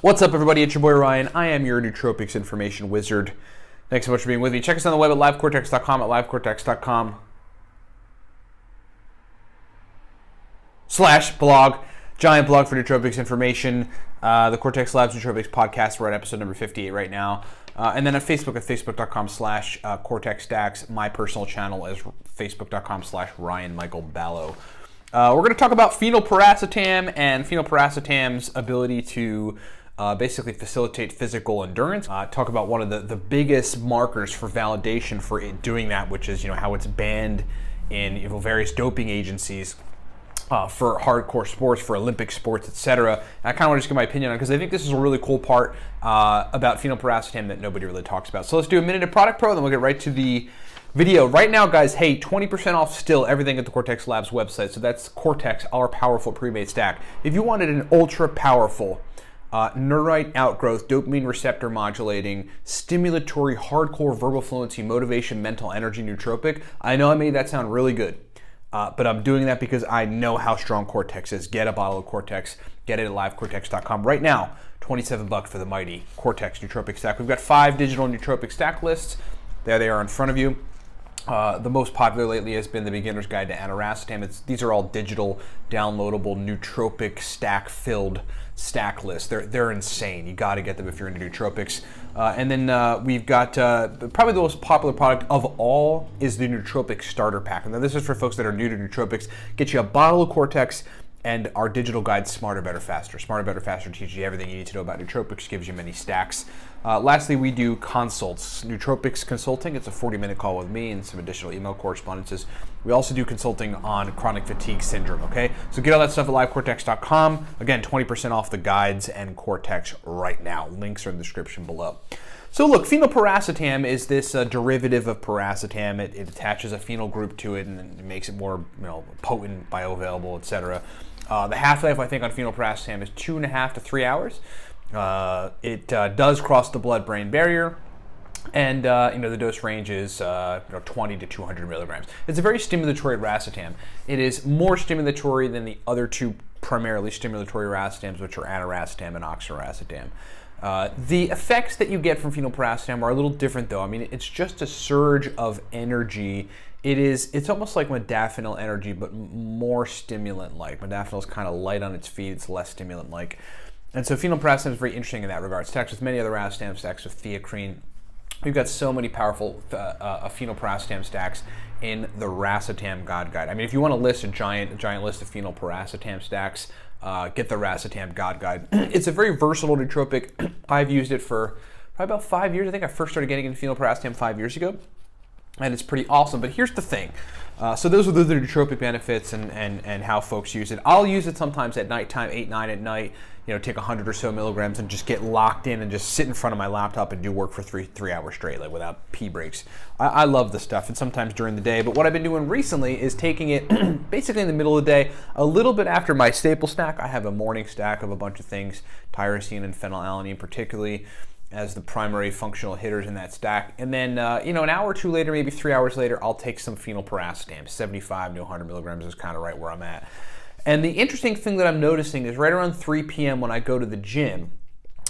What's up, everybody? It's your boy Ryan. I am your nootropics information wizard. Thanks so much for being with me. Check us on the web at livecortex.com, at livecortex.com/blog. Giant blog for nootropics information. The Cortex Labs Nootropics podcast. We're at episode number 58 right now. And then at Facebook at facebook.com/cortexstacks. My personal channel is facebook.com/Ryan Michael Ballo. We're going to talk about phenylpiracetam and phenylpiracetam's ability to basically facilitate physical endurance. Talk about one of the biggest markers for validation for it doing that, which is how it's banned in various doping agencies for hardcore sports, for Olympic sports, etc. I kind of want to just give my opinion on it because I think this is a really cool part about phenylpiracetam that nobody really talks about. So let's do a minute of product pro, then we'll get right to the video. Right now, guys, hey, 20% off still everything at the Cortex Labs website. So that's Cortex, our powerful pre-made stack. If you wanted an ultra powerful neurite outgrowth, dopamine receptor modulating, stimulatory, hardcore verbal fluency, motivation, mental energy nootropic, I know I made that sound really good, but I'm doing that because I know how strong Cortex is. Get a bottle of Cortex, get it at livecortex.com right now. $27 for the mighty Cortex nootropic stack. We've got 5 digital nootropic stack lists. There they are in front of you. The most popular lately has been the Beginner's Guide to Aniracetam. These are all digital, downloadable, nootropic stack-filled stack lists. They're insane. You got to get them if you're into nootropics. And then we've got probably the most popular product of all is the Nootropic Starter Pack. And now this is for folks that are new to nootropics. Get you a bottle of Cortex and our digital guide, Smarter, Better, Faster. Smarter, Better, Faster teaches you everything you need to know about nootropics, gives you many stacks. Lastly, we do consults. Nootropics Consulting, it's a 40-minute call with me and some additional email correspondences. We also do consulting on chronic fatigue syndrome, okay? So get all that stuff at livecortex.com. Again, 20% off the guides and Cortex right now. Links are in the description below. So look, phenylpiracetam is this derivative of piracetam. It attaches a phenyl group to it and it makes it more potent, bioavailable, etc. The half-life, I think, on phenylpiracetam is 2.5 to 3 hours. It does cross the blood-brain barrier, and the dose range is 20 to 200 milligrams. It's a very stimulatory racetam. It is more stimulatory than the other two primarily stimulatory racetams, which are aniracetam and oxiracetam. The effects that you get from phenylpiracetam are a little different, though. I mean, it's just a surge of energy. It's almost like modafinil energy, but more stimulant-like. Modafinil is kind of light on its feet. It's less stimulant-like. And so phenylpiracetam is very interesting in that regard. Stacks with many other racetams, stacks with theacrine. We've got so many powerful phenylpiracetam stacks in the Racetam God Guide. I mean, if you want to list a giant list of phenylpiracetam stacks, get the Racetam God Guide. It's a very versatile nootropic. I've used it for probably about 5 years. I think I first started getting into phenylpiracetam 5 years ago. And it's pretty awesome. But here's the thing. So those are the nootropic benefits and how folks use it. I'll use it sometimes at nighttime, 8, 9 at night, take 100 or so milligrams and just get locked in and just sit in front of my laptop and do work for three hours straight, like without pee breaks. I love the stuff, and sometimes during the day. But what I've been doing recently is taking it basically in the middle of the day, a little bit after my staple stack. I have a morning stack of a bunch of things, tyrosine and phenylalanine particularly, as the primary functional hitters in that stack. And then, an hour or two later, maybe 3 hours later, I'll take some phenylpiracetam. 75 to 100 milligrams is kind of right where I'm at. And the interesting thing that I'm noticing is right around 3 p.m. when I go to the gym,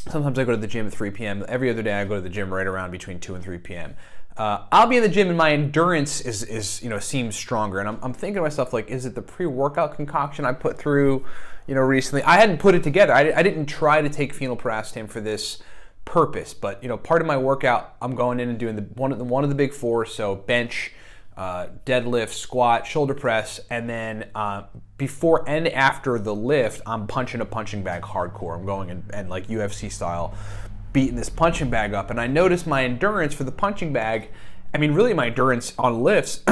sometimes I go to the gym at 3 p.m. Every other day I go to the gym right around between 2 and 3 p.m. I'll be in the gym and my endurance seems stronger. And I'm thinking to myself, like, is it the pre-workout concoction I put through, recently? I hadn't put it together. I didn't try to take phenylpiracetam for this purpose, but part of my workout, I'm going in and doing one of the big four, so bench, deadlift, squat, shoulder press, and then before and after the lift, I'm punching a punching bag hardcore. I'm going and like UFC style, beating this punching bag up, and I noticed my endurance for the punching bag, really my endurance on lifts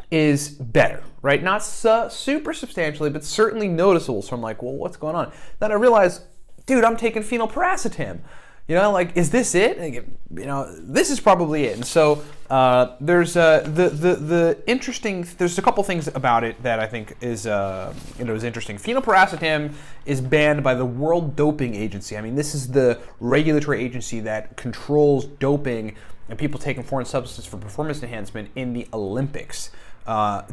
is better, right? Not super substantially, but certainly noticeable. So I'm like, well, what's going on? Then I realized, dude, I'm taking phenylpiracetam. Is this it? This is probably it. And so there's the interesting. There's a couple things about it that I think is is interesting. Phenylpiracetam is banned by the World Doping Agency. This is the regulatory agency that controls doping and people taking foreign substances for performance enhancement in the Olympics.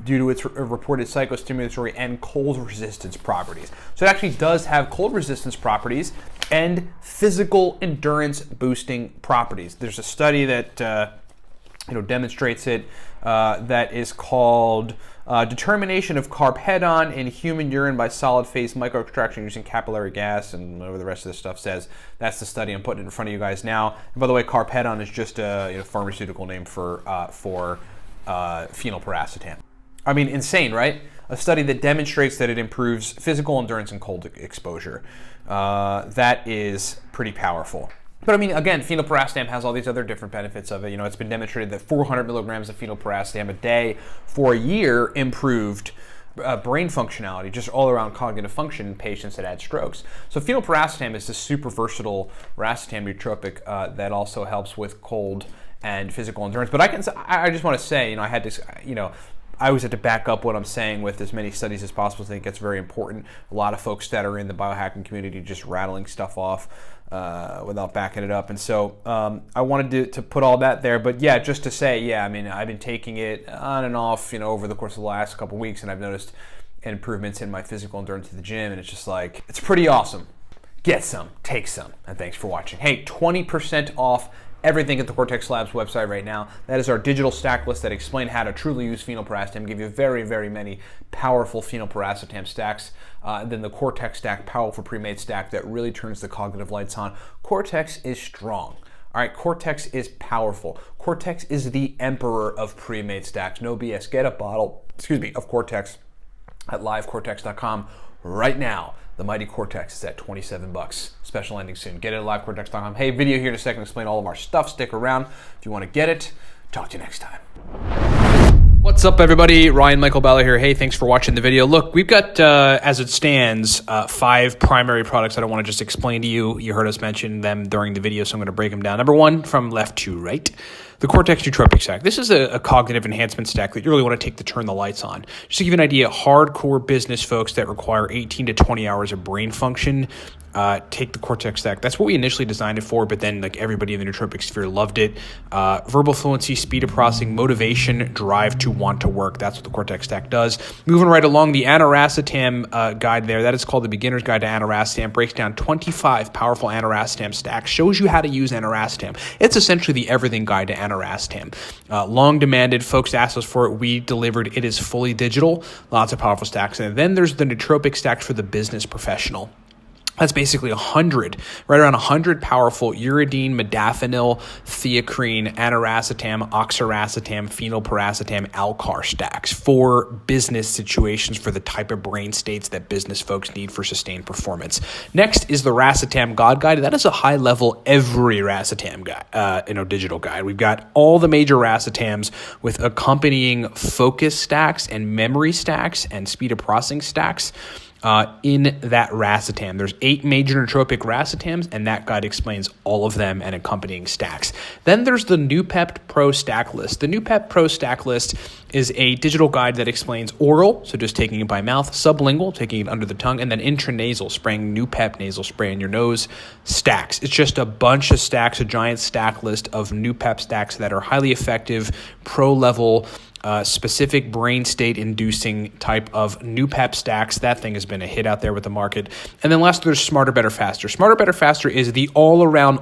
due to its reported psychostimulatory and cold resistance properties. So it actually does have cold resistance properties and physical endurance boosting properties. There's a study that demonstrates it that is called determination of carpedon in human urine by solid phase microextraction using capillary gas, and whatever the rest of this stuff says. That's the study. I'm putting it in front of you guys now. And by the way, carpedon is just a pharmaceutical name for phenylpiracetam. I mean, insane, right? A study that demonstrates that it improves physical endurance and cold exposure. That is pretty powerful. But I mean, again, phenylpiracetam has all these other different benefits of it. It's been demonstrated that 400 milligrams of phenylpiracetam a day for a year improved brain functionality, just all around cognitive function in patients that had strokes. So phenylpiracetam is this super versatile racetam nootropic that also helps with cold and physical endurance. But I just want to say, I had this, I always have to back up what I'm saying with as many studies as possible. I think it's very important. A lot of folks that are in the biohacking community just rattling stuff off without backing it up. And so I wanted to put all that there. But yeah, just to say, I've been taking it on and off, over the course of the last couple of weeks, and I've noticed improvements in my physical endurance at the gym, and it's just like, it's pretty awesome. Get some, take some, and thanks for watching. Hey, 20% off everything at the Cortex Labs website right now. That is our digital stack list that explain how to truly use phenylpiracetam, give you very, very many powerful phenylpiracetam stacks. And then the Cortex stack, powerful pre-made stack that really turns the cognitive lights on. Cortex is strong. All right, Cortex is powerful. Cortex is the emperor of pre-made stacks. No BS. Get a bottle, of Cortex at livecortex.com right now. The mighty Cortex is at $27. Special ending soon. Get it at livecortex.com. Hey, video here in a second. Explain all of our stuff. Stick around if you want to get it. Talk to you next time. What's up, everybody? Ryan Michael Ballo here. Hey, thanks for watching the video. Look, we've got, as it stands, 5 primary products that I want to just explain to you. You heard us mention them during the video, so I'm going to break them down. Number 1, from left to right, the Cortex Nootropics stack. This is a cognitive enhancement stack that you really want to take to turn the lights on. Just to give you an idea, hardcore business folks that require 18 to 20 hours of brain function, take the Cortex stack. That's what we initially designed it for, but then everybody in the nootropic sphere loved it. Verbal fluency, speed of processing, motivation, drive to want to work. That's what the Cortex stack does. Moving right along, the aniracetam guide there. That is called the Beginner's Guide to Aniracetam. Breaks down 25 powerful aniracetam stacks. Shows you how to use aniracetam. It's essentially the everything guide to aniracetam. Long demanded. Folks asked us for it. We delivered. It is fully digital. Lots of powerful stacks. And then there's the nootropic stacks for the business professional. That's basically 100, right around 100 powerful uridine, modafinil, theacrine, aniracetam, oxiracetam, phenylpiracetam, alcar stacks for business situations, for the type of brain states that business folks need for sustained performance. Next is the Racetam God Guide. That is a high-level every racetam guide, digital guide. We've got all the major racetams with accompanying focus stacks and memory stacks and speed of processing stacks. In that racetam. There's 8 major nootropic racetams, and that guide explains all of them and accompanying stacks. Then there's the Noopept Pro Stack List. The Noopept Pro Stack List is a digital guide that explains oral, so just taking it by mouth, sublingual, taking it under the tongue, and then intranasal, spraying Noopept nasal spray in your nose, stacks. It's just a bunch of stacks, a giant stack list of Noopept stacks that are highly effective, pro-level, specific brain state inducing type of Noopept stacks. That thing has been a hit out there with the market. And then last, there's Smarter, Better, Faster. Smarter, Better, Faster is the all-around,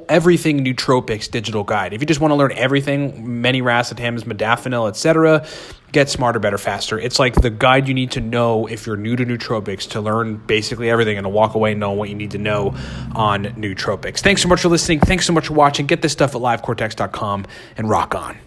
everything nootropics digital guide. If you just want to learn everything, many racetams, modafinil, etc., get Smarter, Better, Faster. It's like the guide you need to know if you're new to nootropics, to learn basically everything and to walk away knowing what you need to know on nootropics. Thanks so much for listening. Thanks so much for watching. Get this stuff at livecortex.com and rock on.